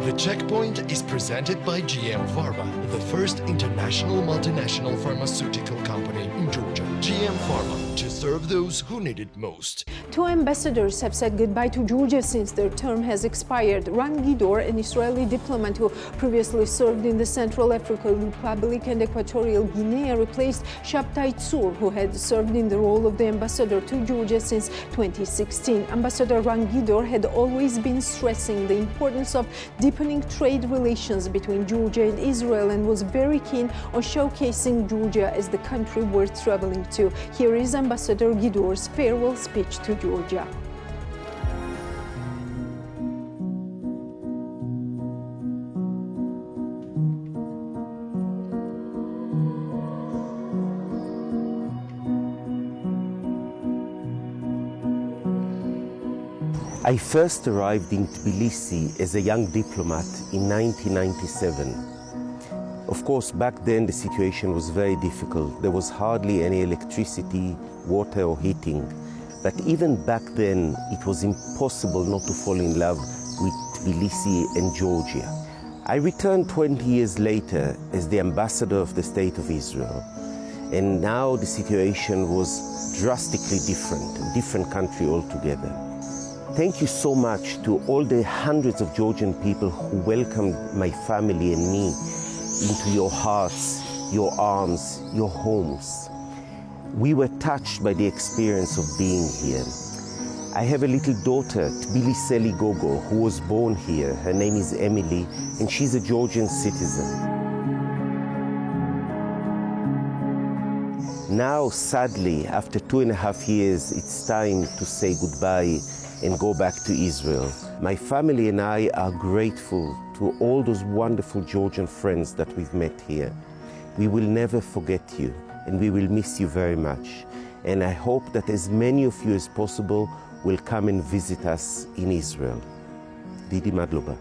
The checkpoint is presented by GM Pharma, the first international multinational pharmaceutical company in Georgia. GM Pharma, to serve those who need it most. Two ambassadors have said goodbye to Georgia since their term has expired. Ran Gidor, an Israeli diplomat who previously served in the Central African Republic and Equatorial Guinea, replaced Shabtai Tsur, who had served in the role of the ambassador to Georgia since 2016. Ambassador Ran Gidor had always been stressing the importance of deepening trade relations between Georgia and Israel and was very keen on showcasing Georgia as the country worth traveling to. Here is Ambassador Gidor's farewell speech to Georgia. I first arrived in Tbilisi as a young diplomat in 1997. Of course, back then the situation was very difficult. There was hardly any electricity, water or heating. But even back then, it was impossible not to fall in love with Tbilisi and Georgia. I returned 20 years later as the ambassador of the State of Israel. And now the situation was drastically different, a different country altogether. Thank you so much to all the hundreds of Georgian people who welcomed my family and me into your hearts, your arms, your homes. We were touched by the experience of being here. I have a little daughter, Tbiliseli Gogo, who was born here. Her name is Emily, and she's a Georgian citizen. Now, sadly, after 2.5 years, it's time to say goodbye and go back to Israel. My family and I are grateful to all those wonderful Georgian friends that we've met here. We will never forget you, and we will miss you very much. And I hope that as many of you as possible will come and visit us in Israel. Didi Madloba.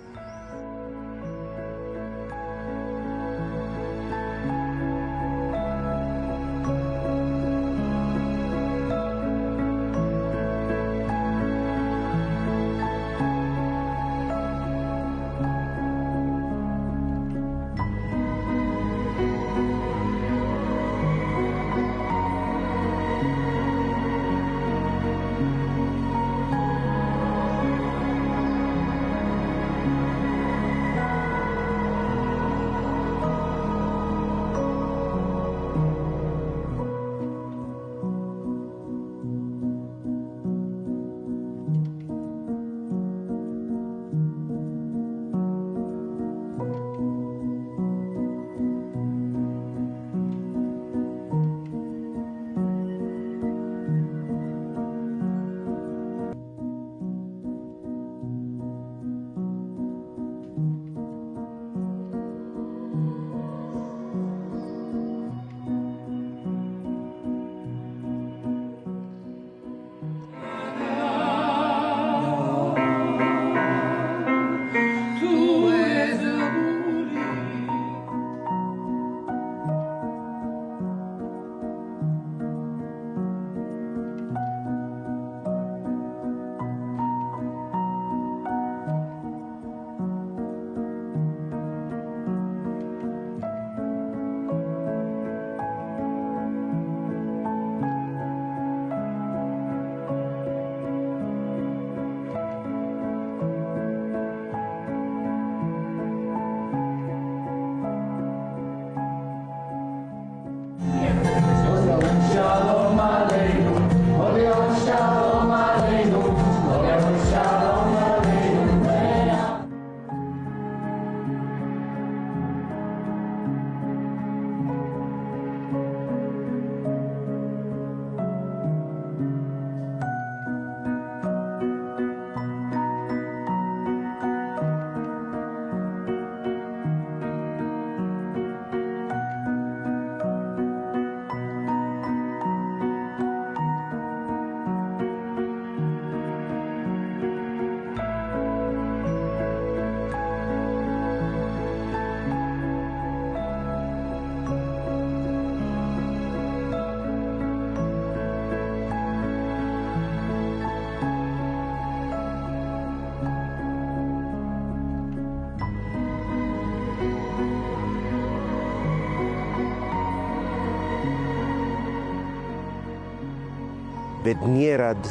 ודנירד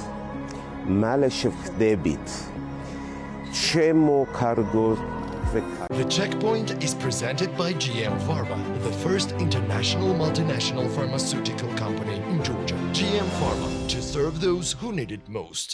מלשב דביט, צ'מו קרגו וקרגו. The checkpoint is presented by GM Pharma, the first international multinational pharmaceutical company in Georgia. GM Pharma, to serve those who need it most.